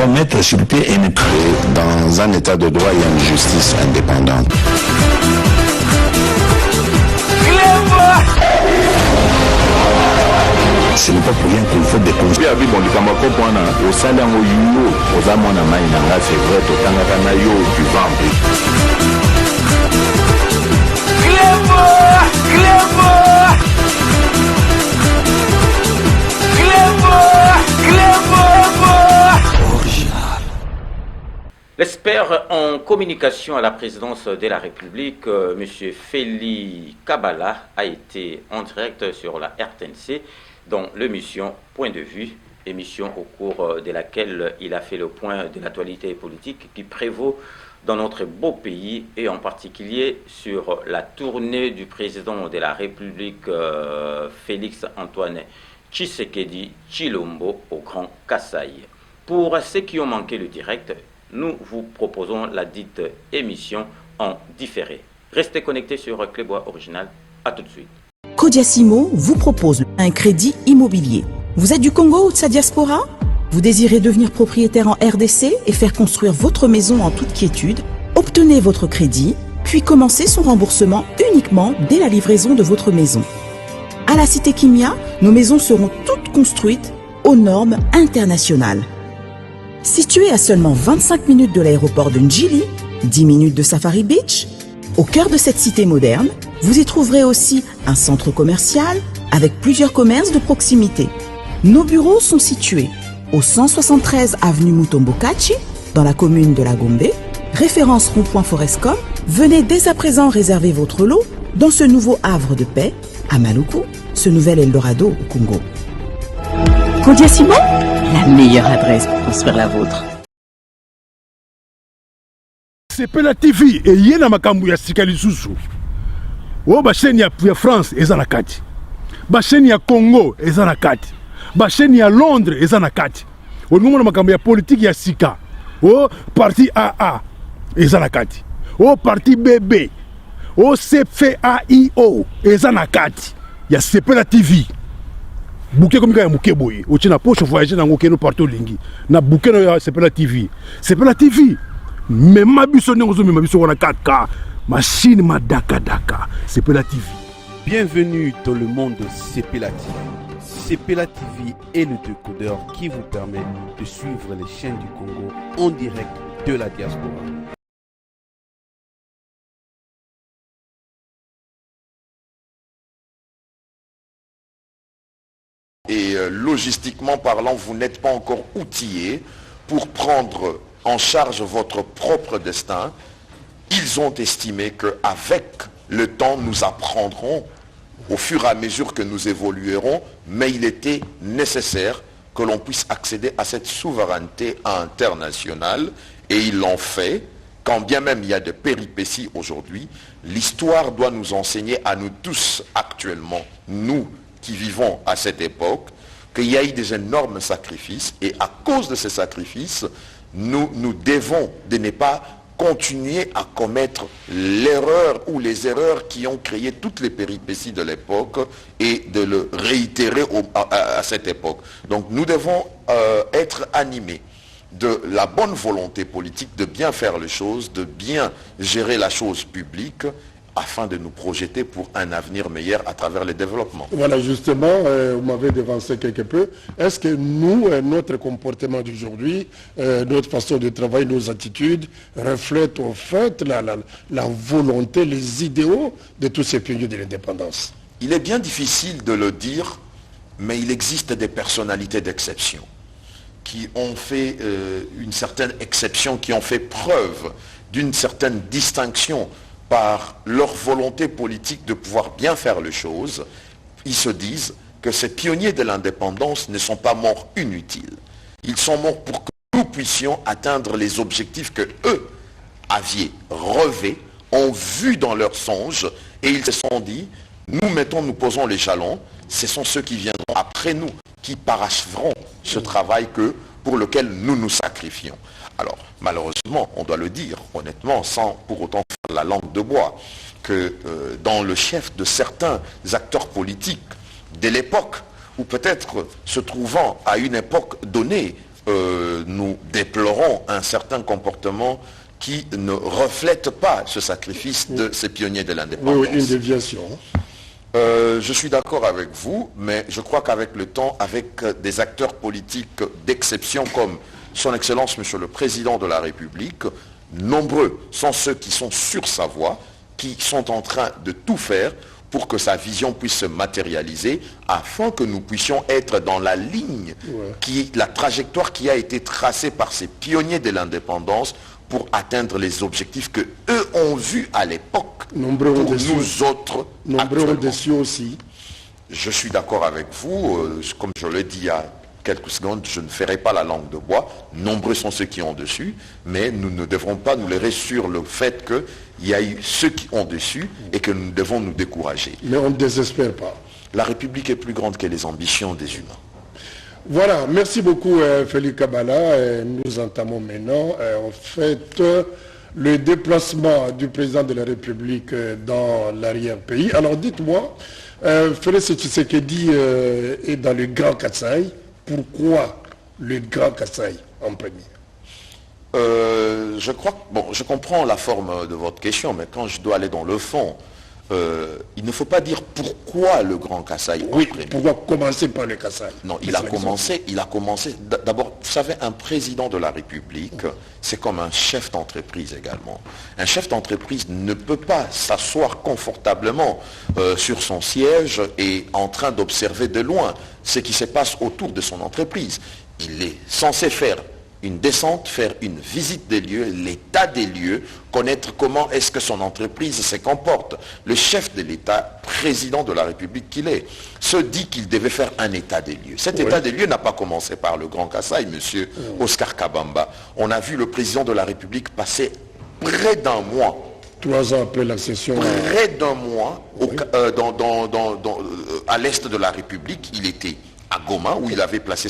mettre sur pied et dans un état de droit, il y a une justice indépendante. Ce n'est pas pour rien qu'il faut des conseils. L'expert en communication à la présidence de la République, M. Félix Kabala, a été en direct sur la RTNC dans l'émission Point de vue, émission au cours de laquelle il a fait le point de l'actualité politique qui prévaut dans notre beau pays et en particulier sur la tournée du président de la République, Félix Antoine Tshisekedi Tshilombo au Grand Kasaï. Pour ceux qui ont manqué le direct, nous vous proposons la dite émission en différé. Restez connectés sur Clébois Original. À tout de suite. Kodiasimo vous propose un crédit immobilier. Vous êtes du Congo ou de sa diaspora? Vous désirez devenir propriétaire en RDC et faire construire votre maison en toute quiétude? Obtenez votre crédit, puis commencez son remboursement uniquement dès la livraison de votre maison. À la Cité Kimia, nos maisons seront toutes construites aux normes internationales. Situé à seulement 25 minutes de l'aéroport de Njili, 10 minutes de Safari Beach, au cœur de cette cité moderne, vous y trouverez aussi un centre commercial avec plusieurs commerces de proximité. Nos bureaux sont situés au 173 avenue Mutombokachi, dans la commune de la Gombe, référence rond-point Forescom. Venez dès à présent réserver votre lot dans ce nouveau havre de paix à Maluku, ce nouvel Eldorado au Congo. Kodiasimo, la meilleure adresse pour construire la vôtre. Sepela TV et yena makambu ya sikali susu. O ba chaîne ya France eza na kati. Ba chaîne ya Congo eza na kati. Ba chaîne ya Londres eza na kati. O ngomona makambu ya politique ya sika. O parti AA eza na kati. O parti BB. O CFAIO eza na kati. Ya Sepela TV. Bouquet comme ya muke boye. O tina poche voyager na ngokeno partout lingi. Na bouquet no ya Sepela TV. Sepela TV. Mais ma biso n'ozo mais ma biso on a 4K. Machine ma daka daka. Sepela TV. Bienvenue dans le monde de Sepela TV. Sepela TV est le décodeur qui vous permet de suivre les chaînes du Congo en direct de la diaspora. Et logistiquement parlant, vous n'êtes pas encore outillé pour prendre en charge votre propre destin. Ils ont estimé qu'avec le temps, nous apprendrons au fur et à mesure que nous évoluerons, mais il était nécessaire que l'on puisse accéder à cette souveraineté internationale, et ils l'ont fait. Quand bien même il y a des péripéties aujourd'hui, l'histoire doit nous enseigner à nous tous actuellement, nous qui vivons à cette époque, qu'il y a eu des énormes sacrifices, et à cause de ces sacrifices, nous devons de ne pas continuer à commettre l'erreur ou les erreurs qui ont créé toutes les péripéties de l'époque et de le réitérer à cette époque. Donc nous devons être animés de la bonne volonté politique de bien faire les choses, de bien gérer la chose publique, afin de nous projeter pour un avenir meilleur à travers le développement. Voilà, justement, vous m'avez devancé quelque peu. Est-ce que nous, notre comportement d'aujourd'hui, notre façon de travailler, nos attitudes, reflètent en fait la volonté, les idéaux de tous ces pionniers de l'indépendance? Il est bien difficile de le dire, mais il existe des personnalités d'exception qui ont fait une certaine exception, qui ont fait preuve d'une certaine distinction par leur volonté politique de pouvoir bien faire les choses. Ils se disent que ces pionniers de l'indépendance ne sont pas morts inutiles. Ils sont morts pour que nous puissions atteindre les objectifs que eux avaient rêvés, ont vu dans leurs songes, et ils se sont dit, nous posons les jalons, ce sont ceux qui viendront après nous, qui paracheveront ce travail pour lequel nous nous sacrifions. Alors, malheureusement, on doit le dire, honnêtement, sans pour autant faire la langue de bois, que dans le chef de certains acteurs politiques de l'époque, ou peut-être se trouvant à une époque donnée, nous déplorons un certain comportement qui ne reflète pas ce sacrifice de ces pionniers de l'indépendance. Oui, une déviation. Je suis d'accord avec vous, mais je crois qu'avec le temps, avec des acteurs politiques d'exception comme son Excellence, Monsieur le Président de la République, nombreux sont ceux qui sont sur sa voie, qui sont en train de tout faire pour que sa vision puisse se matérialiser, afin que nous puissions être dans la ligne, la trajectoire qui a été tracée par ces pionniers de l'indépendance pour atteindre les objectifs que eux ont vus à l'époque. Nombreux pour ont déçu. nous autres, Nombreux ont actuellement. déçu aussi. Je suis d'accord avec vous. Comme je l'ai dit il y a quelques secondes, je ne ferai pas la langue de bois. Nombreux sont ceux qui ont dessus, mais nous ne devrons pas nous leurrer sur le fait qu'il y a eu ceux qui ont dessus et que nous devons nous décourager. Mais on ne désespère pas. La République est plus grande que les ambitions des humains. Voilà, merci beaucoup Félix Kabala. Nous entamons maintenant en fait le déplacement du président de la République dans l'arrière-pays. Alors dites-moi, Félix Tshisekedi est dans le Grand Kasaï. Pourquoi le Grand Kasaï en premier? Je crois que, bon, je comprends la forme de votre question, mais quand je dois aller dans le fond, il ne faut pas dire pourquoi le Grand Kasaï en Oui, premier. pourquoi commencer par le Kasaï? Non, il a commencé, d'abord, vous savez, un président de la République, c'est comme un chef d'entreprise également. Un chef d'entreprise ne peut pas s'asseoir confortablement sur son siège et en train d'observer de loin ce qui se passe autour de son entreprise. Il est censé faire une descente, faire une visite des lieux, l'état des lieux, connaître comment est-ce que son entreprise se comporte. Le chef de l'État, président de la République qu'il est, se dit qu'il devait faire un état des lieux. Cet état des lieux n'a pas commencé par le Grand Kasaï, monsieur Oscar Kabamba. On a vu le président de la République passer près d'un mois 3 ans après l'accession. près d'un mois à l'est de la République. Il était à Goma, où il avait placé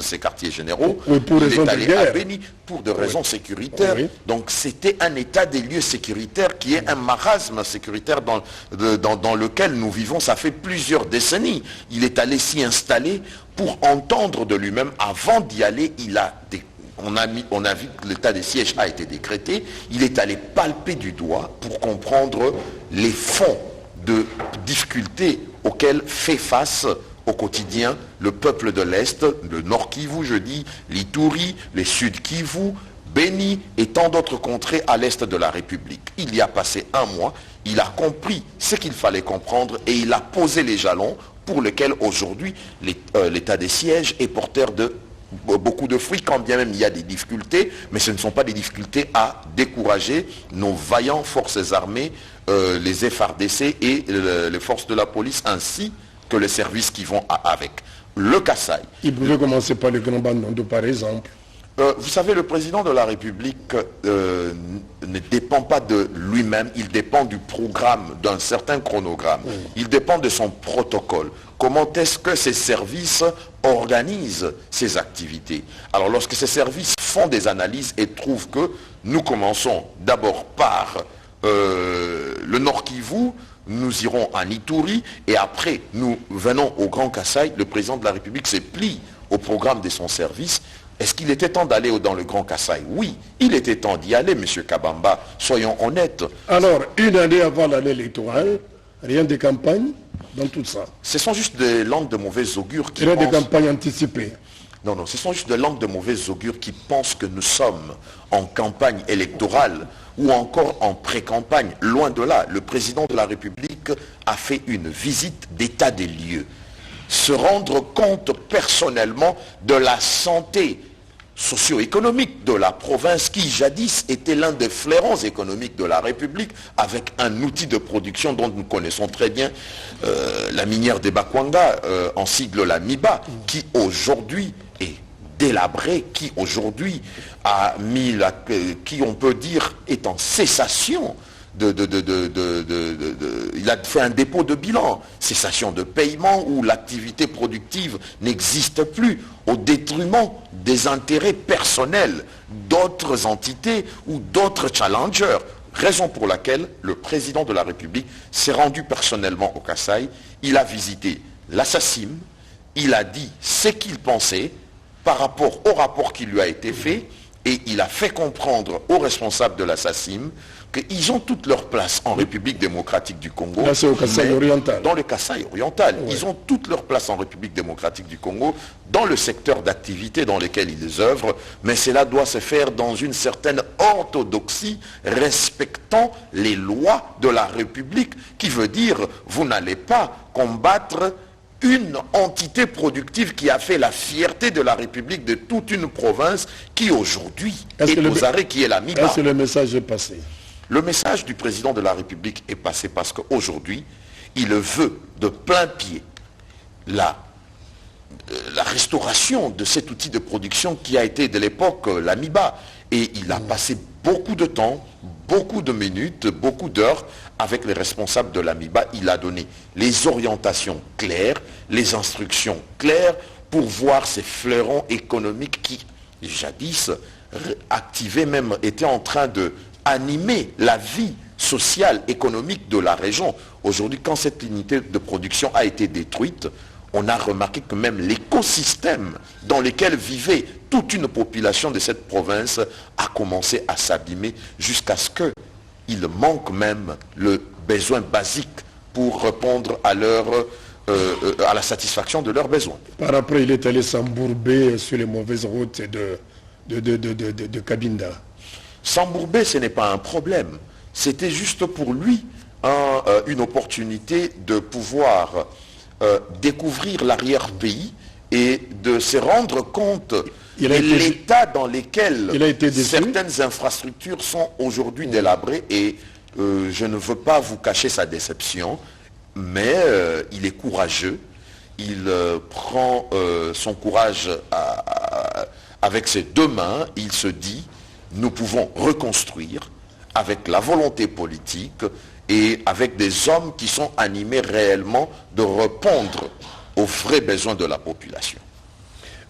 ses quartiers généraux. Oui, pour il raison est de allé guerre. à Béni pour des raisons sécuritaires. Oui. Donc c'était un état des lieux sécuritaires qui est un marasme sécuritaire dans lequel nous vivons. Ça fait plusieurs décennies. Il est allé s'y installer pour entendre de lui-même. Avant d'y aller, on a vu que l'état des sièges a été décrété. Il est allé palper du doigt pour comprendre les fonds de difficultés auxquelles fait face au quotidien le peuple de l'Est, le Nord Kivu, je dis, l'Ituri, les Sud Kivu, Béni et tant d'autres contrées à l'Est de la République. Il y a passé un mois, il a compris ce qu'il fallait comprendre et il a posé les jalons pour lesquels aujourd'hui l'état des sièges est porteur de beaucoup de fruits, quand bien même il y a des difficultés, mais ce ne sont pas des difficultés à décourager nos vaillants forces armées, les FARDC et les forces de la police, ainsi que les services qui vont avec. Le Kasaï. Il pouvait commencer par le Grand Bandondo, par exemple. Vous savez, le président de la République ne dépend pas de lui-même, il dépend du programme, d'un certain chronogramme. Il dépend de son protocole. Comment est-ce que ces services organisent ces activités? Alors, lorsque ces services font des analyses et trouvent que nous commençons d'abord par le Nord Kivu, nous irons à Ituri et après nous venons au Grand Kasaï, le président de la République se plie au programme de son service. Est-ce qu'il était temps d'aller dans le Grand Kasaï? Oui, il était temps d'y aller, M. Kabamba, soyons honnêtes. Alors, une année avant l'année électorale, rien de campagne dans tout ça. Ce sont juste des langues de mauvais augure qui Rien de pensent... campagne anticipée. Non, ce sont juste des langues de mauvais augure qui pensent que nous sommes en campagne électorale ou encore en pré-campagne. Loin de là, le président de la République a fait une visite d'état des lieux. Se rendre compte personnellement de la santé socio-économique de la province qui jadis était l'un des flairons économiques de la République, avec un outil de production dont nous connaissons très bien la minière des Bakwanga, en sigle la MIBA, qui aujourd'hui est délabré, qui aujourd'hui a mis qui on peut dire est en cessation il a fait un dépôt de bilan, cessation de paiement où l'activité productive n'existe plus au détriment des intérêts personnels d'autres entités ou d'autres challengers. Raison pour laquelle le président de la République s'est rendu personnellement au Kasaï. Il a visité l'Assassim, il a dit ce qu'il pensait par rapport au rapport qui lui a été fait, et il a fait comprendre aux responsables de la SACIM qu'ils ont toute leur place en République démocratique du Congo. Là, c'est au Kasaï oriental. Dans le Kasaï oriental. Ouais. Ils ont toute leur place en République démocratique du Congo, dans le secteur d'activité dans lequel ils œuvrent, mais cela doit se faire dans une certaine orthodoxie, respectant les lois de la République, qui veut dire, vous n'allez pas combattre une entité productive qui a fait la fierté de la République de toute une province qui aujourd'hui est aux arrêts, qui est la MIBA. Est-ce que le message est passé? Le message du président de la République est passé parce qu'aujourd'hui, il veut de plein pied la restauration de cet outil de production qui a été de l'époque la MIBA. Et il a passé beaucoup de temps, beaucoup de minutes, beaucoup d'heures avec les responsables de la MIBA. Il a donné les orientations claires, les instructions claires pour voir ces fleurons économiques qui, jadis, activaient même, étaient en train de animer la vie sociale, économique de la région. Aujourd'hui, quand cette unité de production a été détruite, on a remarqué que même l'écosystème dans lequel vivait toute une population de cette province a commencé à s'abîmer jusqu'à ce qu'il manque même le besoin basique pour répondre à la satisfaction de leurs besoins. Par après, il est allé s'embourber sur les mauvaises routes de Cabinda. S'embourber, ce n'est pas un problème. C'était juste pour lui une opportunité de pouvoir découvrir l'arrière-pays et de se rendre compte de l'état dans lequel certaines infrastructures sont aujourd'hui délabrées. Et je ne veux pas vous cacher sa déception, mais il est courageux. Il prend son courage avec ses deux mains. Il se dit, nous pouvons reconstruire avec la volonté politique et avec des hommes qui sont animés réellement de répondre aux vrais besoins de la population.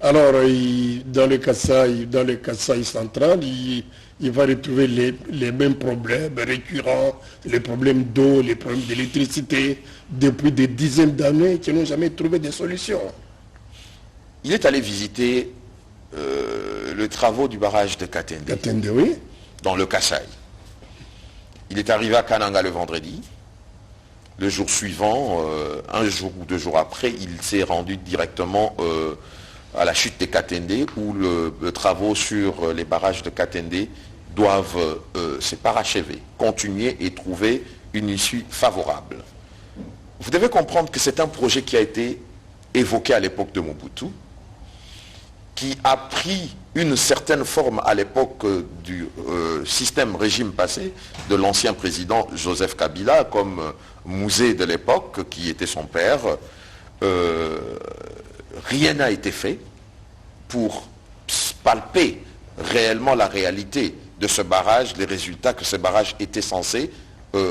Alors, dans le Kasaï central, il va retrouver les mêmes problèmes récurrents, les problèmes d'eau, les problèmes d'électricité, depuis des dizaines d'années qui n'ont jamais trouvé de solution. Il est allé visiter les travaux du barrage de Katende, Oui. dans le Kasaï. Il est arrivé à Kananga le vendredi. Le jour suivant, un jour ou 2 jours après, il s'est rendu directement à la chute de Katende, où les travaux sur les barrages de Katende doivent se parachever, continuer et trouver une issue favorable. Vous devez comprendre que c'est un projet qui a été évoqué à l'époque de Mobutu, qui a pris une certaine forme à l'époque du système régime passé de l'ancien président Joseph Kabila, comme Mouzé de l'époque, qui était son père. Rien n'a été fait pour palper réellement la réalité de ce barrage, les résultats que ce barrage était censé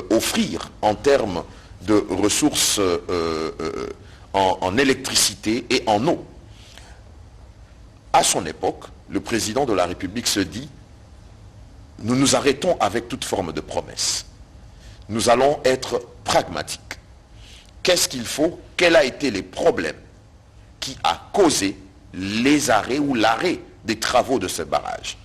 offrir en termes de ressources en électricité et en eau. À son époque, le président de la République se dit, nous nous arrêtons avec toute forme de promesse. Nous allons être pragmatiques. Qu'est-ce qu'il faut? Quels ont été les problèmes qui a causé les arrêts ou l'arrêt des travaux de ce barrage?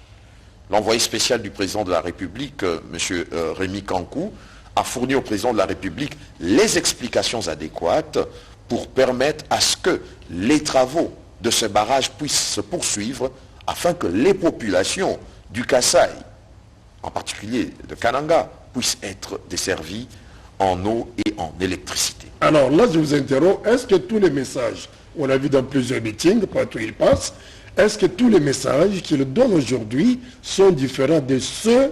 L'envoyé spécial du président de la République, M. Rémi Kankou, a fourni au président de la République les explications adéquates pour permettre à ce que les travaux de ce barrage puissent se poursuivre afin que les populations du Kasaï, en particulier de Kananga, puissent être desservies en eau et en électricité. Alors là, je vous interromps. Est-ce que tous les messages, on l'a vu dans plusieurs meetings, partout où il passe, est-ce que tous les messages qu'il donne aujourd'hui sont différents de ceux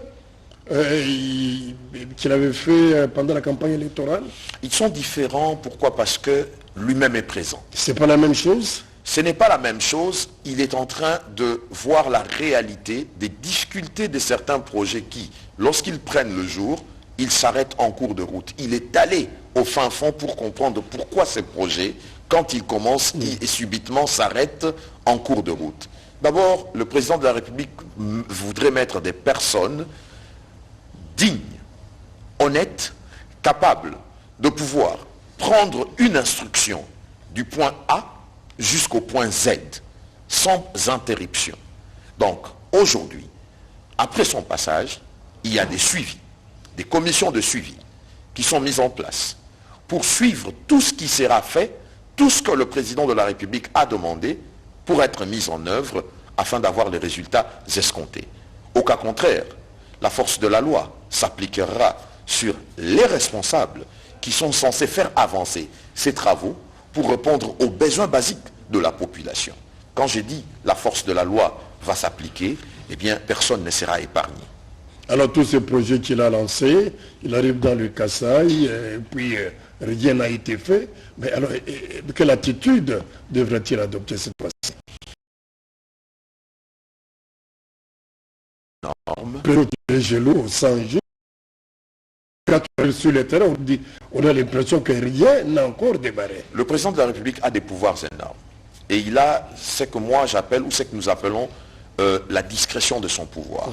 qu'il avait fait pendant la campagne électorale? Ils sont différents, pourquoi? Parce que lui-même est présent. C'est pas la même chose? Ce n'est pas la même chose. Il est en train de voir la réalité des difficultés de certains projets qui, lorsqu'ils prennent le jour, ils s'arrêtent en cours de route. Il est allé au fin fond pour comprendre pourquoi ces projets, quand ils commencent, et subitement s'arrêtent en cours de route. D'abord, le président de la République voudrait mettre des personnes dignes, honnêtes, capables de pouvoir prendre une instruction du point A jusqu'au point Z, sans interruption. Donc, aujourd'hui, après son passage, il y a des suivis, des commissions de suivi qui sont mises en place pour suivre tout ce qui sera fait, tout ce que le président de la République a demandé pour être mis en œuvre afin d'avoir les résultats escomptés. Au cas contraire, la force de la loi s'appliquera sur les responsables qui sont censés faire avancer ces travaux pour répondre aux besoins basiques de la population. Quand j'ai dit la force de la loi va s'appliquer, eh bien personne ne sera épargné. Alors tous ces projets qu'il a lancés, il arrive dans le Kasaï, et puis rien n'a été fait. Mais alors, quelle attitude devrait-il adopter cette fois-ci? Peut-être les genoux sans jeu. Quand on est sur le terrain, on a l'impression que rien n'a encore démarré. Le président de la République a des pouvoirs énormes. Et il a ce que moi j'appelle, ou ce que nous appelons la discrétion de son pouvoir.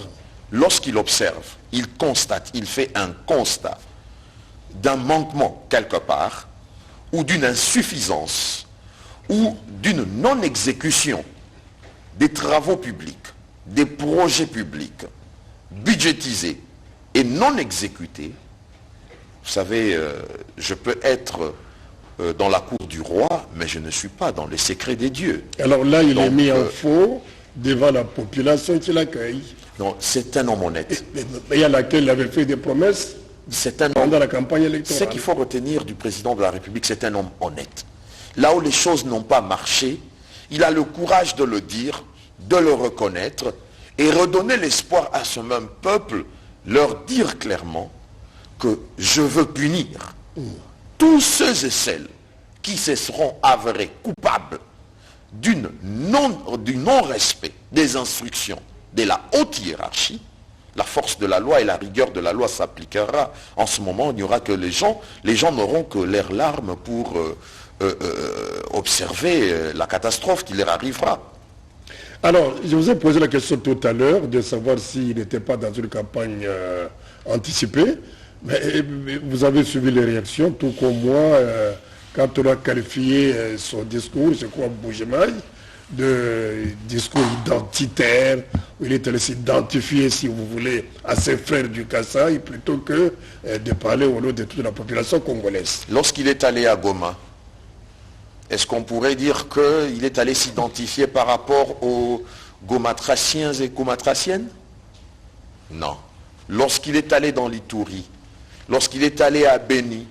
Lorsqu'il observe, il constate, il fait un constat d'un manquement quelque part, ou d'une insuffisance, ou d'une non-exécution des travaux publics, des projets publics, budgétisés et non exécutés. Vous savez, je peux être dans la cour du roi, mais je ne suis pas dans les secrets des dieux. Alors là, il est mis en faux devant la population qui l'accueille. Non, c'est un homme honnête. Et à laquelle il avait fait des promesses pendant la campagne électorale. Ce qu'il faut retenir du président de la République, c'est un homme honnête. Là où les choses n'ont pas marché, il a le courage de le dire, de le reconnaître et redonner l'espoir à ce même peuple, leur dire clairement que je veux punir tous ceux et celles qui se seront avérés coupables du non-respect des instructions de la haute hiérarchie. La force de la loi et la rigueur de la loi s'appliquera. En ce moment, il n'y aura que les gens n'auront que leurs larmes pour observer la catastrophe qui leur arrivera. Alors, je vous ai posé la question tout à l'heure de savoir s'il n'était pas dans une campagne anticipée. Mais vous avez suivi les réactions, tout comme moi, quand on a qualifié son discours, je crois, Bougemaï, de discours identitaire, où il est allé s'identifier, si vous voulez, à ses frères du Kasaï, plutôt que de parler au nom de toute la population congolaise. Lorsqu'il est allé à Goma, est-ce qu'on pourrait dire qu'il est allé s'identifier par rapport aux Gomatraciens et Gomatraciennes? Non. Lorsqu'il est allé dans l'Ituri, lorsqu'il est allé à Beni,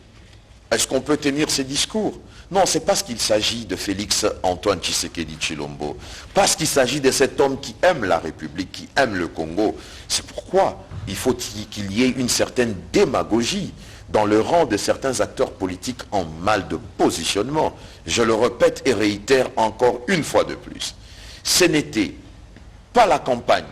est-ce qu'on peut tenir ces discours? Non, c'est parce qu'il s'agit de Félix Antoine Tshisekedi Tshilombo, parce qu'il s'agit de cet homme qui aime la République, qui aime le Congo. C'est pourquoi il faut qu'il y ait une certaine démagogie dans le rang de certains acteurs politiques en mal de positionnement. Je le répète et réitère encore une fois de plus. Ce n'était pas la campagne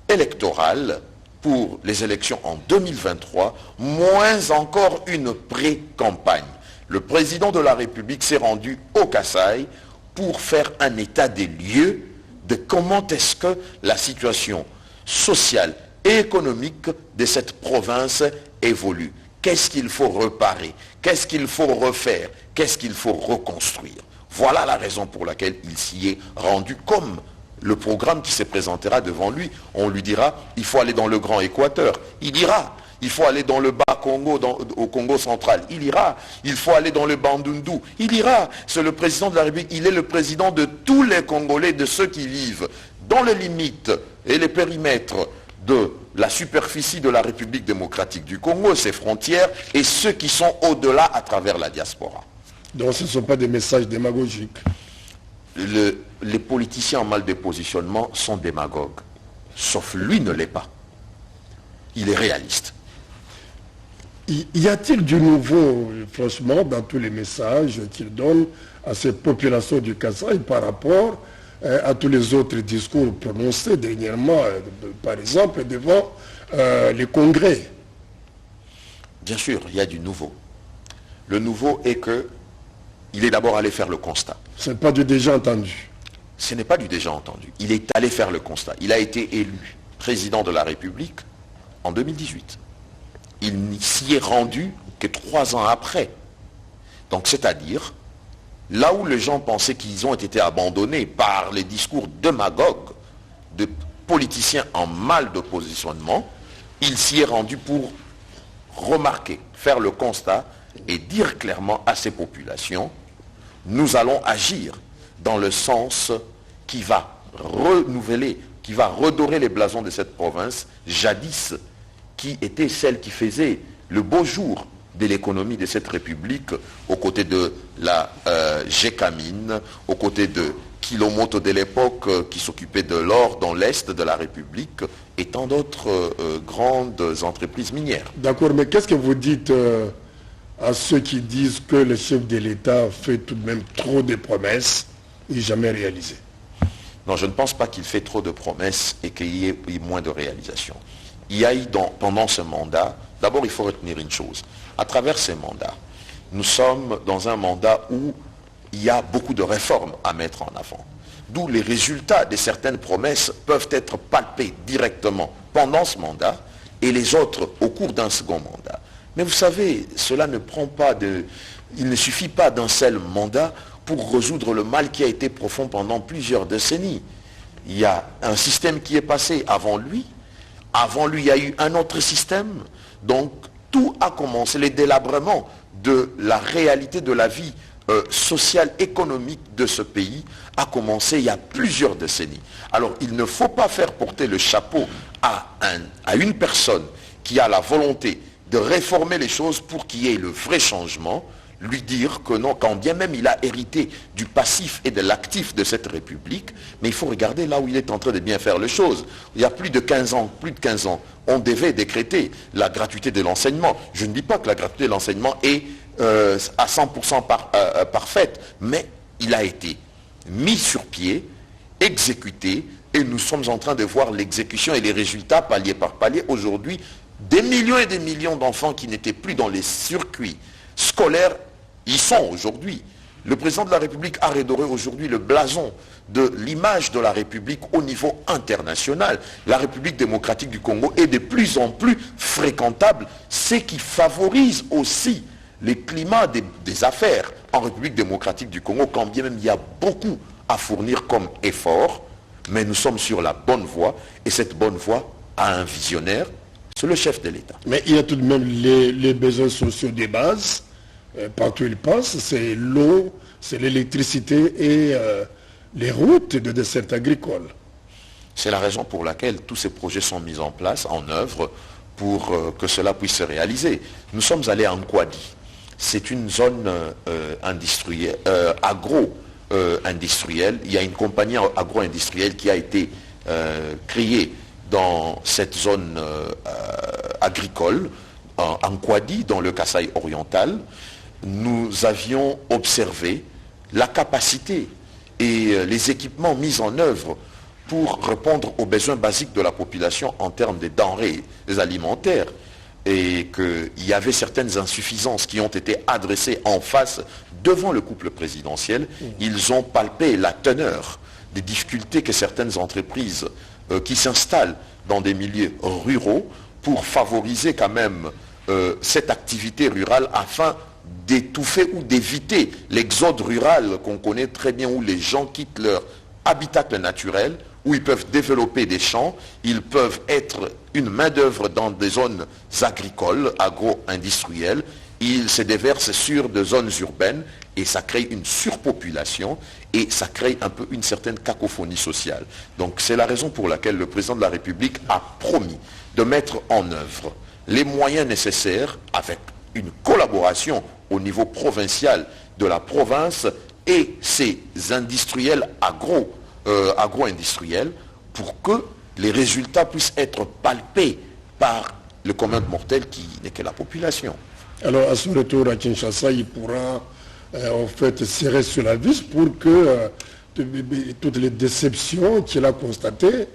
électorale pour les élections en 2023, moins encore une pré-campagne. Le président de la République s'est rendu au Kasaï pour faire un état des lieux de comment est-ce que la situation sociale et économique de cette province évolue. Qu'est-ce qu'il faut réparer? Qu'est-ce qu'il faut refaire? Qu'est-ce qu'il faut reconstruire? Voilà la raison pour laquelle il s'y est rendu, comme le programme qui se présentera devant lui. On lui dira, il faut aller dans le Grand Équateur. Il ira. Il faut aller dans le Bas Congo, au Congo central. Il ira. Il faut aller dans le Bandundu. Il ira. C'est le président de la République. Il est le président de tous les Congolais, de ceux qui vivent dans les limites et les périmètres de la superficie de la République démocratique du Congo, ses frontières, et ceux qui sont au-delà à travers la diaspora. Donc ce ne sont pas des messages démagogiques. Les politiciens en mal de positionnement sont démagogues. Sauf lui ne l'est pas. Il est réaliste. Y a-t-il du nouveau, franchement, dans tous les messages qu'il donne à ces populations du Kasaï par rapport à tous les autres discours prononcés dernièrement, par exemple, devant les congrès? Bien sûr, il y a du nouveau. Le nouveau est que il est d'abord allé faire le constat. Ce n'est pas du déjà entendu. Ce n'est pas du déjà entendu. Il est allé faire le constat. Il a été élu président de la République en 2018. Il n'y s'y est rendu que 3 ans après. Donc c'est-à-dire là où les gens pensaient qu'ils ont été abandonnés par les discours démagogues de politiciens en mal de positionnement, il s'y est rendu pour remarquer, faire le constat et dire clairement à ces populations, nous allons agir dans le sens qui va renouveler, qui va redorer les blasons de cette province, jadis qui était celle qui faisait le beau jour de l'économie de cette république, aux côtés de la Gécamine, aux côtés de Kilomoto de l'époque qui s'occupait de l'or dans l'est de la République et tant d'autres grandes entreprises minières. D'accord, mais qu'est-ce que vous dites à ceux qui disent que le chef de l'État fait tout de même trop de promesses et jamais réalisées? Non, je ne pense pas qu'il fait trop de promesses et qu'il y ait moins de réalisations. Il y a eu pendant ce mandat, d'abord il faut retenir une chose, à travers ces mandats, nous sommes dans un mandat où il y a beaucoup de réformes à mettre en avant. D'où les résultats de certaines promesses peuvent être palpés directement pendant ce mandat et les autres au cours d'un second mandat. Mais vous savez, cela ne prend pas de... Il ne suffit pas d'un seul mandat pour résoudre le mal qui a été profond pendant plusieurs décennies. Il y a un système qui est passé avant lui, il y a eu un autre système, donc tout a commencé, les délabrements de la réalité de la vie sociale, économique de ce pays a commencé il y a plusieurs décennies. Alors il ne faut pas faire porter le chapeau à une personne qui a la volonté de réformer les choses pour qu'il y ait le vrai changement, lui dire que non, quand bien même il a hérité du passif et de l'actif de cette République, mais il faut regarder là où il est en train de bien faire les choses. Il y a plus de 15 ans, on devait décréter la gratuité de l'enseignement. Je ne dis pas que la gratuité de l'enseignement est à 100% parfaite, mais il a été mis sur pied, exécuté, et nous sommes en train de voir l'exécution et les résultats palier par palier. Aujourd'hui, des millions et des millions d'enfants qui n'étaient plus dans les circuits scolaires, y sont aujourd'hui. Le président de la République a redoré aujourd'hui le blason de l'image de la République au niveau international. La République démocratique du Congo est de plus en plus fréquentable, ce qui favorise aussi les climats des affaires en République démocratique du Congo, quand bien même il y a beaucoup à fournir comme effort, mais nous sommes sur la bonne voie, et cette bonne voie a un visionnaire, c'est le chef de l'État. Mais il y a tout de même les besoins sociaux des bases, partout il passe, c'est l'eau, c'est l'électricité et les routes de dessert agricole. C'est la raison pour laquelle tous ces projets sont mis en place, en œuvre, pour que cela puisse se réaliser. Nous sommes allés à Nkwadi. C'est une zone industrielle, agro-industrielle. Il y a une compagnie agro-industrielle qui a été créée dans cette zone agricole, en Nkwadi, dans le Kasaï oriental. Nous avions observé la capacité et les équipements mis en œuvre pour répondre aux besoins basiques de la population en termes de denrées alimentaires, et qu'il y avait certaines insuffisances qui ont été adressées en face devant le couple présidentiel. Ils ont palpé la teneur des difficultés que certaines entreprises qui s'installent dans des milieux ruraux pour favoriser quand même cette activité rurale afin d'étouffer ou d'éviter l'exode rural qu'on connaît très bien, où les gens quittent leur habitacle naturel, où ils peuvent développer des champs, ils peuvent être une main-d'œuvre dans des zones agricoles, agro-industrielles, ils se déversent sur des zones urbaines et ça crée une surpopulation et ça crée un peu une certaine cacophonie sociale. Donc c'est la raison pour laquelle le président de la République a promis de mettre en œuvre les moyens nécessaires avec une collaboration au niveau provincial de la province et ces industriels agro-industriels pour que les résultats puissent être palpés par le commun mortel qui n'est que la population. Alors à son retour à Kinshasa, il pourra en fait serrer sur la vis pour que toutes les déceptions qu'il a constatées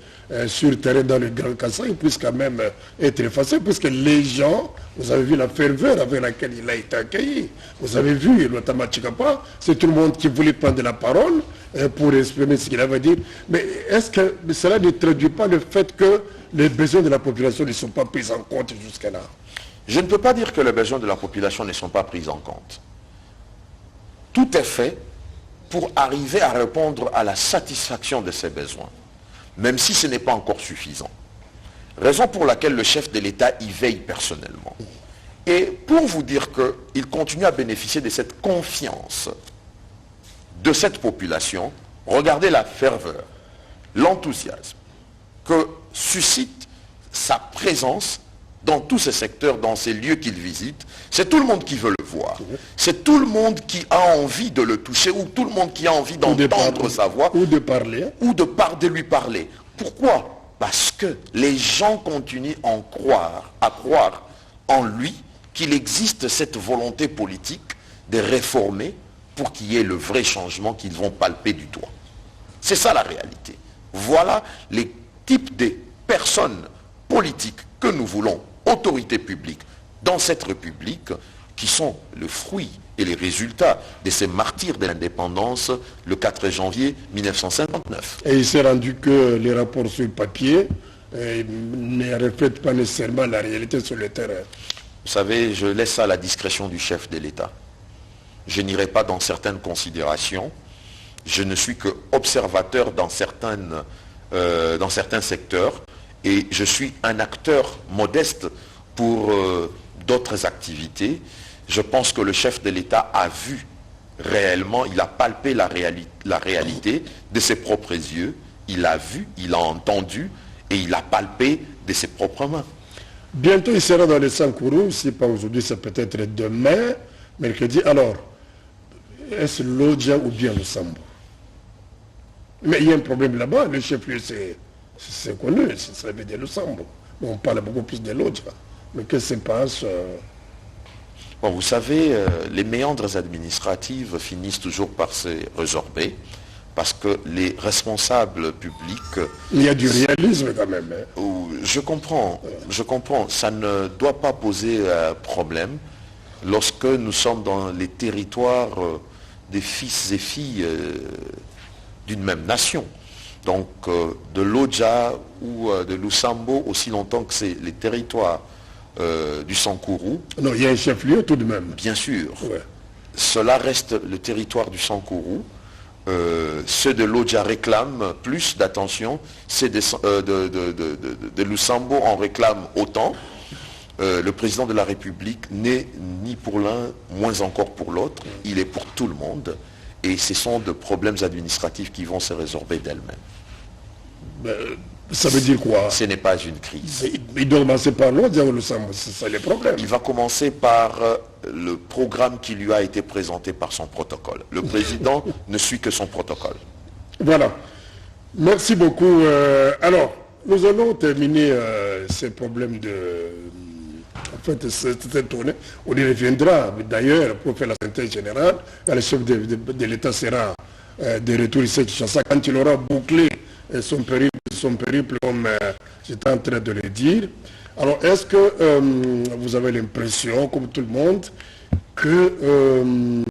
sur le terrain dans le Grand Kasaï puissent quand même être effacées, puisque les gens, vous avez vu la ferveur avec laquelle il a été accueilli. Vous avez vu, notamment Chikapa, c'est tout le monde qui voulait prendre la parole pour exprimer ce qu'il avait dit. Mais est-ce que cela ne traduit pas le fait que les besoins de la population ne sont pas pris en compte jusqu'à là? Je ne peux pas dire que les besoins de la population ne sont pas pris en compte. Tout est fait pour arriver à répondre à la satisfaction de ses besoins, même si ce n'est pas encore suffisant. Raison pour laquelle le chef de l'État y veille personnellement. Et pour vous dire qu'il continue à bénéficier de cette confiance de cette population, regardez la ferveur, l'enthousiasme que suscite sa présence dans tous ces secteurs, dans ces lieux qu'il visite. C'est tout le monde qui veut le voir. C'est tout le monde qui a envie de le toucher, ou tout le monde qui a envie d'entendre sa voix. Ou de parler. Ou de lui parler. Pourquoi? Parce que les gens continuent à croire en lui, qu'il existe cette volonté politique de réformer pour qu'il y ait le vrai changement qu'ils vont palper du doigt. C'est ça la réalité. Voilà les types de personnes politiques que nous voulons, autorités publiques, dans cette République, qui sont le fruit et les résultats de ces martyrs de l'indépendance le 4 janvier 1959. Et il s'est rendu que les rapports sur le papier ne reflètent pas nécessairement la réalité sur le terrain. Vous savez, je laisse ça à la discrétion du chef de l'État. Je n'irai pas dans certaines considérations. Je ne suis que observateur dans certains secteurs, et je suis un acteur modeste pour d'autres activités. Je pense que le chef de l'État a vu réellement, il a palpé la réalité de ses propres yeux, il a vu, il a entendu et il a palpé de ses propres mains. Bientôt il sera dans les Sankourou, si pas aujourd'hui, c'est peut-être demain, mercredi. Alors, est-ce Lodja ou bien le Sambo? Mais il y a un problème là-bas, le chef-lieu c'est connu, ça veut dire le Sambo. On parle beaucoup plus de Lodja. Mais qu'est-ce qui se passe Bon, vous savez, les méandres administratifs finissent toujours par se résorber, parce que les responsables publics... Il y a du réalisme quand même. Hein. Je comprends, ça ne doit pas poser problème lorsque nous sommes dans les territoires des fils et filles d'une même nation. Donc de l'Odja ou de l'Usambo, aussi longtemps que c'est les territoires du Sankourou. Non, il y a un chef-lieu tout de même. Bien sûr. Ouais. Cela reste le territoire du Sankourou. Ceux de l'Odja réclament plus d'attention, ceux de l'Usambo en réclament autant. Le président de la République n'est ni pour l'un, moins encore pour l'autre. Il est pour tout le monde. Et ce sont de problèmes administratifs qui vont se résorber d'elles-mêmes. Ça veut dire quoi? Ce n'est pas une crise. Il doit commencer par l'Odja ou le Sambo, c'est ça les problèmes. Il va commencer par le programme qui lui a été présenté par son protocole. Le président ne suit que son protocole. Voilà. Merci beaucoup. Alors, nous allons terminer ces problèmes de... En fait, cette tournée, on y reviendra d'ailleurs pour faire la synthèse générale. Le chef de l'État sera de retour ici à Kinshasa quand il aura bouclé son périple comme j'étais en train de le dire. Alors, est-ce que vous avez l'impression, comme tout le monde, que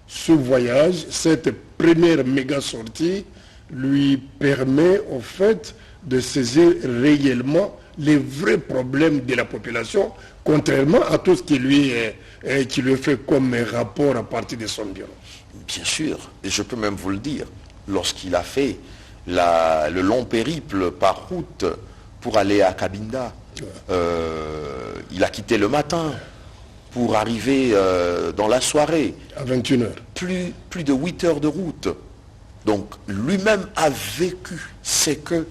ce voyage, cette première méga sortie, lui permet au fait de saisir réellement les vrais problèmes de la population, contrairement à tout ce qui lui est fait comme rapport à partir de son bureau? Bien sûr, et je peux même vous le dire, lorsqu'il a fait le long périple par route pour aller à Cabinda, il a quitté le matin pour arriver dans la soirée. À 21h. Plus de 8 heures de route. Donc lui-même a vécu, c'est que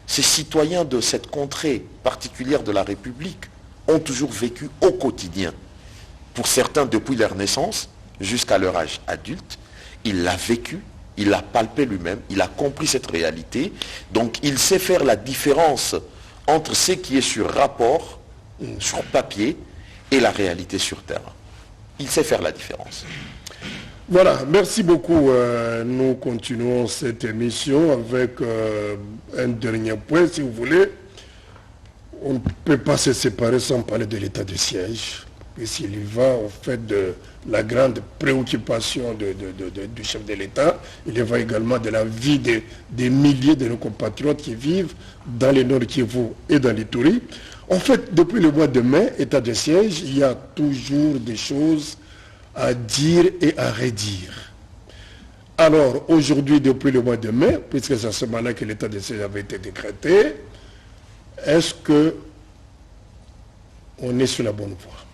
ces citoyens de cette contrée particulière de la République ont toujours vécu au quotidien. Pour certains, depuis leur naissance jusqu'à leur âge adulte, il l'a vécu, il l'a palpé lui-même, il a compris cette réalité. Donc il sait faire la différence entre ce qui est sur rapport, sur papier, et la réalité sur terrain. Il sait faire la différence. Voilà, merci beaucoup. Nous continuons cette émission avec un dernier point, si vous voulez. On ne peut pas se séparer sans parler de l'état de siège. Et s'il y va au fait de la grande préoccupation du chef de l'État, il y va également de la vie des milliers de nos compatriotes qui vivent dans les Nord Kivu et dans l'Ituri. En fait, depuis le mois de mai, état de siège, il y a toujours des choses à dire et à redire. Alors, aujourd'hui, depuis le mois de mai, puisque c'est à ce moment-là que l'état de siège avait été décrété, est-ce que on est sur la bonne voie?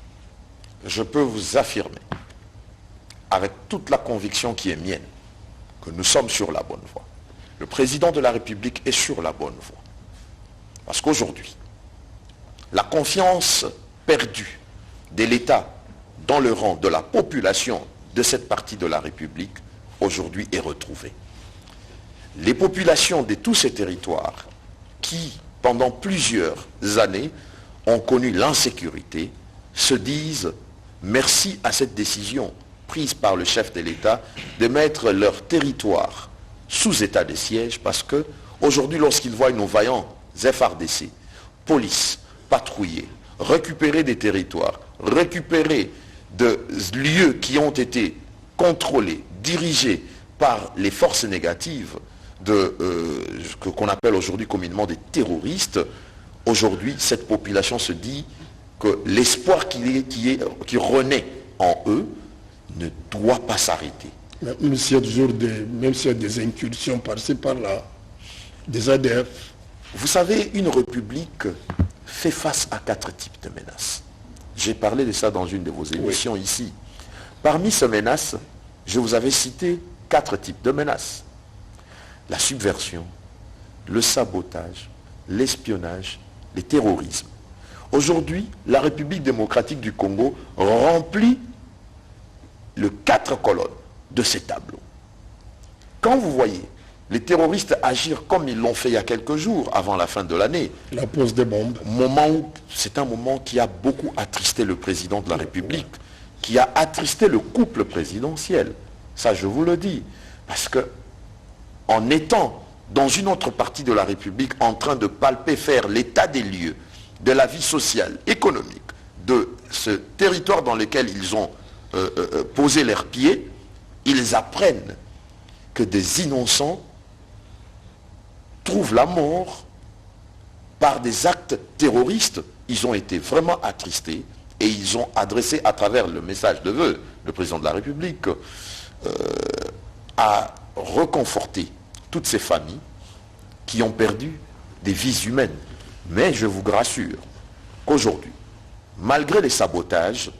Je peux vous affirmer, avec toute la conviction qui est mienne, que nous sommes sur la bonne voie. Le président de la République est sur la bonne voie. Parce qu'aujourd'hui, la confiance perdue de l'État dans le rang de la population de cette partie de la République, aujourd'hui est retrouvée. Les populations de tous ces territoires qui, pendant plusieurs années, ont connu l'insécurité, se disent merci à cette décision prise par le chef de l'État de mettre leur territoire sous état de siège, parce que aujourd'hui, lorsqu'ils voient nos vaillants FARDC, police, patrouiller, récupérer des territoires, récupérer de lieux qui ont été contrôlés, dirigés par les forces négatives qu'on appelle aujourd'hui communément des terroristes, aujourd'hui, cette population se dit que l'espoir qui renaît en eux ne doit pas s'arrêter. Même s'il y a toujours des incursions par-ci, par-là, des ADF. Vous savez, une république fait face à 4 types de menaces. J'ai parlé de ça dans une de vos émissions ici. Parmi ces menaces, je vous avais cité 4 types de menaces. La subversion, le sabotage, l'espionnage, le terrorisme. Aujourd'hui, la République démocratique du Congo remplit les 4 colonnes de ces tableaux. Quand vous voyez les terroristes agir comme ils l'ont fait il y a quelques jours, avant la fin de l'année, la pose des bombes, c'est un moment qui a beaucoup attristé le président de la République, qui a attristé le couple présidentiel. Ça, je vous le dis. Parce que, en étant dans une autre partie de la République, en train de palper, faire l'état des lieux de la vie sociale, économique, de ce territoire dans lequel ils ont posé leurs pieds, ils apprennent que des innocents trouvent la mort par des actes terroristes. Ils ont été vraiment attristés et ils ont adressé à travers le message de vœux, le président de la République, à reconforter toutes ces familles qui ont perdu des vies humaines. Mais je vous rassure qu'aujourd'hui, malgré les sabotages,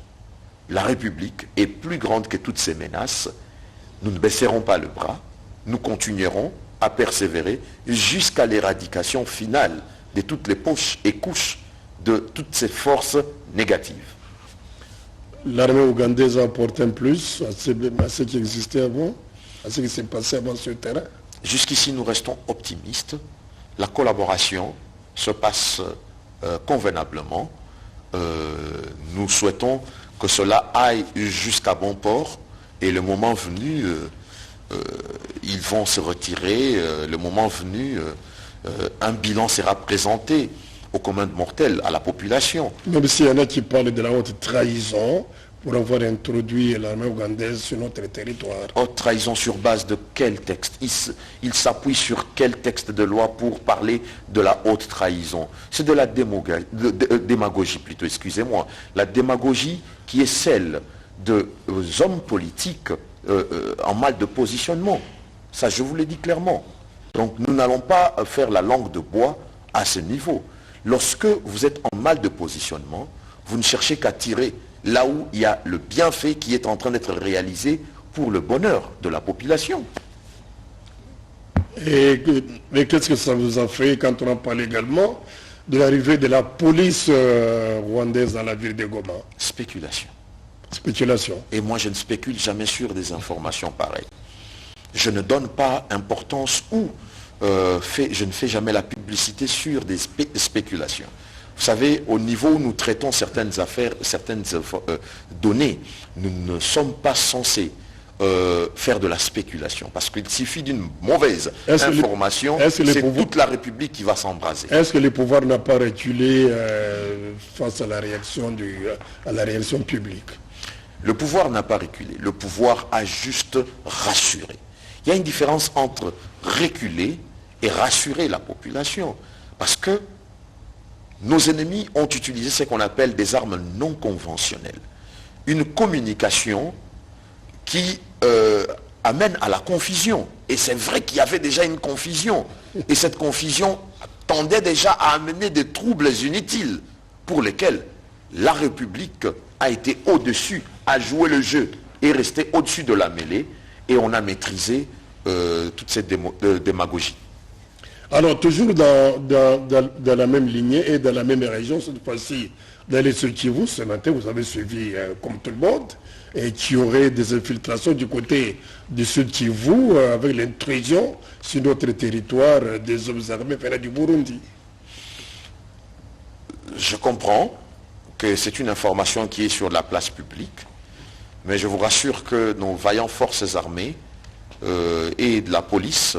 la République est plus grande que toutes ces menaces. Nous ne baisserons pas le bras, nous continuerons à persévérer jusqu'à l'éradication finale de toutes les poches et couches de toutes ces forces négatives. L'armée ougandaise apporte un plus à ce qui existait avant, à ce qui s'est passé avant sur le terrain. Jusqu'ici, nous restons optimistes. La collaboration se passe convenablement. Nous souhaitons que cela aille jusqu'à bon port et le moment venu, ils vont se retirer. Le moment venu, un bilan sera présenté aux communs mortels, à la population. Même s'il y en a qui parlent de la haute trahison pour avoir introduit l'armée ougandaise sur notre territoire. Haute trahison sur base de quel texte? Il s'appuie sur quel texte de loi pour parler de la haute trahison? C'est de la démagogie plutôt, excusez-moi. La démagogie qui est celle de hommes politiques en mal de positionnement. Ça, je vous l'ai dit clairement. Donc, nous n'allons pas faire la langue de bois à ce niveau. Lorsque vous êtes en mal de positionnement, vous ne cherchez qu'à tirer là où il y a le bienfait qui est en train d'être réalisé pour le bonheur de la population. Et qu'est-ce que ça vous a fait quand on a parlé également de l'arrivée de la police rwandaise dans la ville de Goma? Spéculation. Spéculation. Et moi, je ne spécule jamais sur des informations pareilles. Je ne donne pas importance ou je ne fais jamais la publicité sur des spéculations. Vous savez, au niveau où nous traitons certaines affaires, certaines données, nous ne sommes pas censés faire de la spéculation. Parce qu'il suffit d'une mauvaise information, c'est toute la République qui va s'embraser. Est-ce que le pouvoir n'a pas reculé face à la réaction publique? Le pouvoir n'a pas reculé. Le pouvoir a juste rassuré. Il y a une différence entre reculer et rassurer la population. Parce que nos ennemis ont utilisé ce qu'on appelle des armes non conventionnelles. Une communication qui amène à la confusion. Et c'est vrai qu'il y avait déjà une confusion. Et cette confusion tendait déjà à amener des troubles inutiles pour lesquels la République a été au-dessus, a joué le jeu et resté au-dessus de la mêlée. Et on a maîtrisé toute cette démagogie. Alors, toujours dans la même lignée et dans la même région, cette fois-ci, dans les Sud Kivu, ce matin, vous avez suivi, comme tout le monde, et qu'il y aurait des infiltrations du côté du Sud Kivu, avec l'intrusion sur notre territoire des hommes armés venant du Burundi. Je comprends que c'est une information qui est sur la place publique, mais je vous rassure que nos vaillantes forces armées et de la police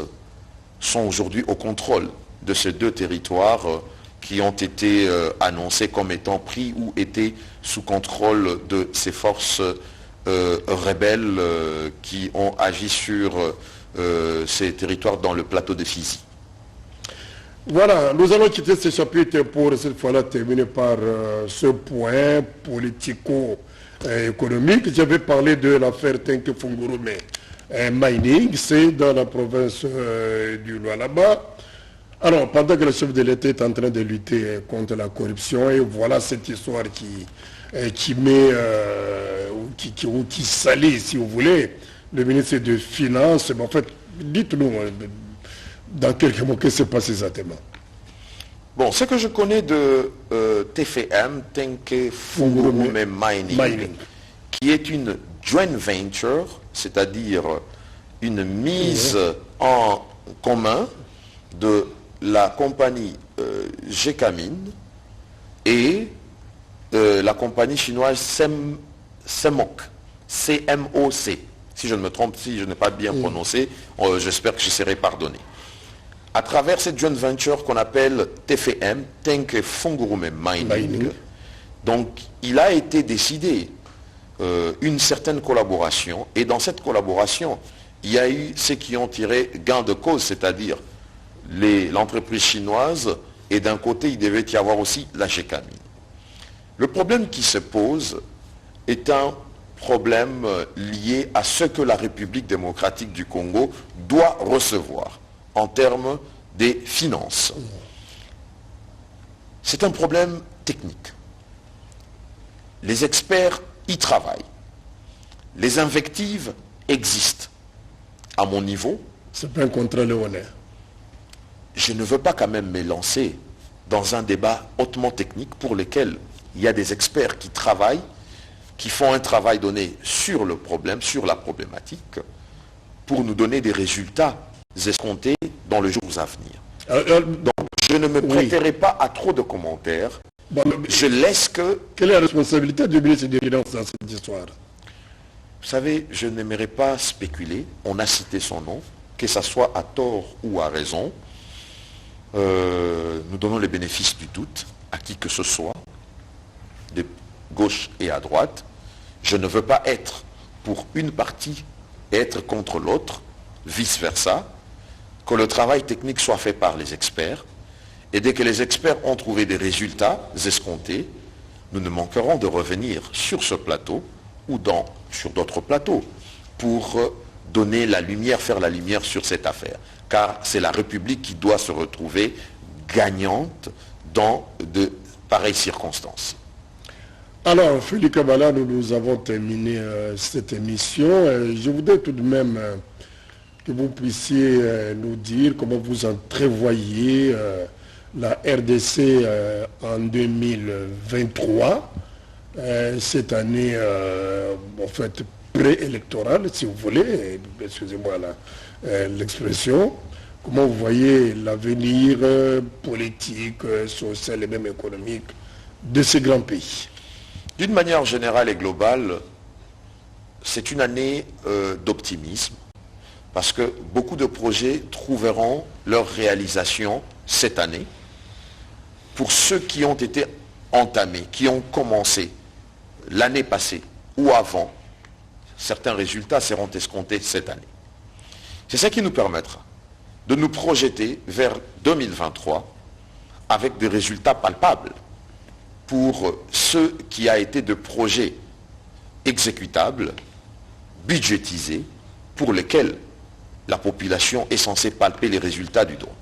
sont aujourd'hui au contrôle de ces deux territoires qui ont été annoncés comme étant pris ou étaient sous contrôle de ces forces rebelles qui ont agi sur ces territoires dans le plateau de Fizi. Voilà, nous allons quitter ce chapitre pour cette fois-là terminer par ce point politico-économique. J'avais parlé de l'affaire Tenke Fungurume Mining, c'est dans la province du Lualaba. Alors, pendant que le chef de l'État est en train de lutter contre la corruption, et voilà cette histoire qui met, qui salit, si vous voulez, le ministre des Finances. Mais en fait, dites-nous dans quelques mots, qu'est-ce qui s'est passé exactement? Bon, ce que je connais de TFM, Tenke Fungurume Mining, qui est une joint venture, c'est-à-dire une mise en commun de la compagnie Gécamine et la compagnie chinoise CMOC, CMOC. Si je ne me trompe, si je n'ai pas bien prononcé, j'espère que je serai pardonné. À travers cette joint venture qu'on appelle TFM, Tenke Fungurume Mining, donc il a été décidé une certaine collaboration, et dans cette collaboration, il y a eu ceux qui ont tiré gain de cause, c'est-à-dire l'entreprise chinoise, et d'un côté, il devait y avoir aussi la Gécamine. Le problème qui se pose est un problème lié à ce que la République démocratique du Congo doit recevoir en termes des finances. C'est un problème technique. Les experts y travaillent. Les invectives existent. À mon niveau, c'est pas un contrat léonais. Je ne veux pas quand même me lancer dans un débat hautement technique pour lequel il y a des experts qui travaillent, qui font un travail donné sur le problème, sur la problématique, pour nous donner des résultats escomptés dans les jours à venir. Donc, je ne me prêterai pas à trop de commentaires. Bon, je laisse que... Quelle est la responsabilité du ministre des Finances dans cette histoire? Vous savez, je n'aimerais pas spéculer. On a cité son nom, que ce soit à tort ou à raison. Nous donnons les bénéfices du doute à qui que ce soit, de gauche et à droite. Je ne veux pas être pour une partie et être contre l'autre, vice-versa. Que le travail technique soit fait par les experts. Et dès que les experts ont trouvé des résultats escomptés, nous ne manquerons de revenir sur ce plateau ou sur d'autres plateaux pour donner la lumière, faire la lumière sur cette affaire. Car c'est la République qui doit se retrouver gagnante dans de pareilles circonstances. Alors, Félix Kabala, nous avons terminé cette émission. Je voudrais tout de même que vous puissiez nous dire comment vous entrevoyez la RDC en 2023, cette année en fait préélectorale, si vous voulez, excusez-moi l'expression. Comment vous voyez l'avenir politique, social et même économique de ces grands pays? D'une manière générale et globale, c'est une année d'optimisme, parce que beaucoup de projets trouveront leur réalisation cette année. Pour ceux qui ont été entamés, qui ont commencé l'année passée ou avant, certains résultats seront escomptés cette année. C'est ça qui nous permettra de nous projeter vers 2023 avec des résultats palpables pour ce qui a été de projets exécutables, budgétisés, pour lesquels la population est censée palper les résultats du droit.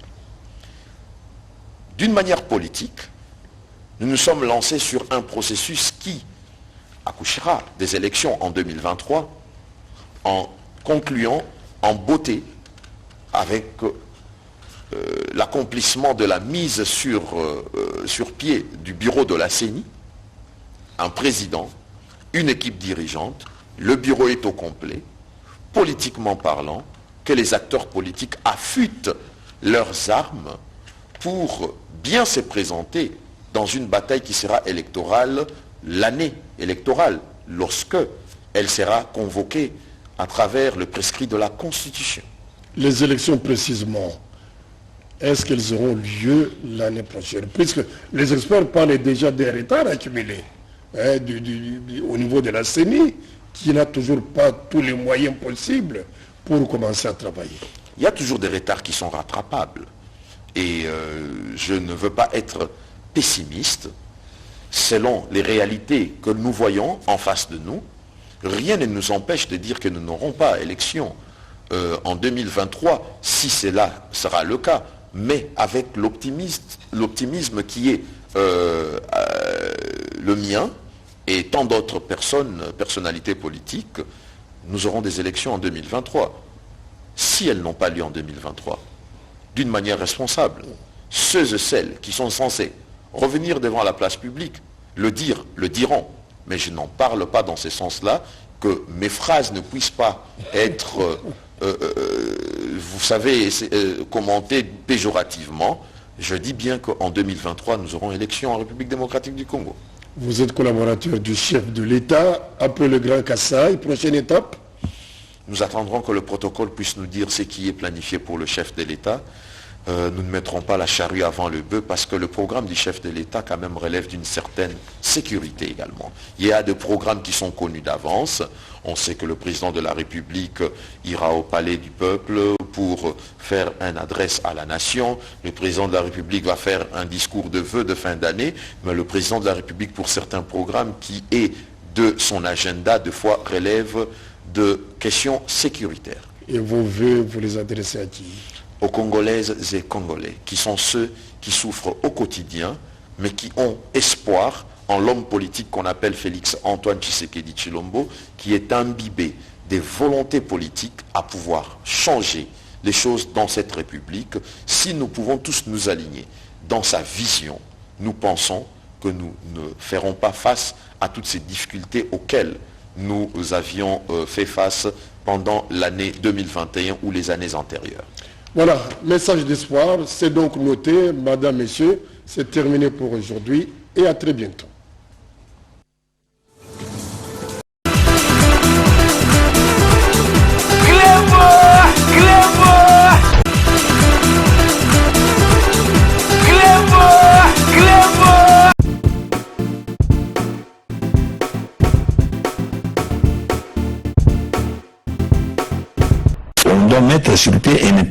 D'une manière politique, nous nous sommes lancés sur un processus qui accouchera des élections en 2023 en concluant en beauté avec l'accomplissement de la mise sur pied du bureau de la CENI, un président, une équipe dirigeante, le bureau est au complet, politiquement parlant, que les acteurs politiques affûtent leurs armes pour bien se présenter dans une bataille qui sera électorale l'année électorale, lorsque elle sera convoquée à travers le prescrit de la Constitution. Les élections précisément, est-ce qu'elles auront lieu l'année prochaine? Puisque les experts parlent déjà des retards accumulés au niveau de la CENI, qui n'a toujours pas tous les moyens possibles pour commencer à travailler. Il y a toujours des retards qui sont rattrapables. Et je ne veux pas être pessimiste. Selon les réalités que nous voyons en face de nous, rien ne nous empêche de dire que nous n'aurons pas élection en 2023, si cela sera le cas, mais avec l'optimisme qui est le mien et tant d'autres personnalités politiques, nous aurons des élections en 2023. Si elles n'ont pas lieu en 2023, d'une manière responsable, ceux et celles qui sont censés revenir devant la place publique, le diront. Mais je n'en parle pas dans ce sens-là, que mes phrases ne puissent pas être, vous savez, commentées péjorativement. Je dis bien qu'en 2023, nous aurons élection en République démocratique du Congo. Vous êtes collaborateur du chef de l'État, après le Grand Kassai, prochaine étape? Nous attendrons que le protocole puisse nous dire ce qui est planifié pour le chef de l'État. Nous ne mettrons pas la charrue avant le bœuf parce que le programme du chef de l'État quand même relève d'une certaine sécurité également. Il y a des programmes qui sont connus d'avance. On sait que le président de la République ira au palais du peuple pour faire une adresse à la nation. Le président de la République va faire un discours de vœux de fin d'année, mais le président de la République, pour certains programmes qui est de son agenda, de fois relève de questions sécuritaires. Et vos vœux, vous les adressez à qui? Aux Congolaises et Congolais, qui sont ceux qui souffrent au quotidien, mais qui ont espoir en l'homme politique qu'on appelle Félix Antoine Tshisekedi Tshilombo, qui est imbibé des volontés politiques à pouvoir changer les choses dans cette République. Si nous pouvons tous nous aligner dans sa vision, nous pensons que nous ne ferons pas face à toutes ces difficultés auxquelles nous avions fait face pendant l'année 2021 ou les années antérieures. Voilà, message d'espoir, c'est donc noté, madame, messieurs, c'est terminé pour aujourd'hui et à très bientôt. On doit mettre sur pied une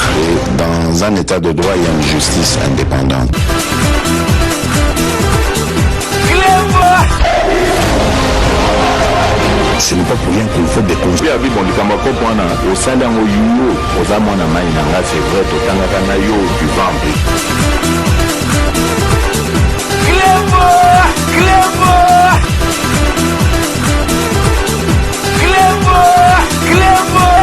dans un état de droit et une justice indépendante. Ce n'est pas pour rien qu'il faut découvrir. Au sein d'un oyo, aux amants à Maïnanga, c'est vrai, au Tangana yo, du ventre. Clément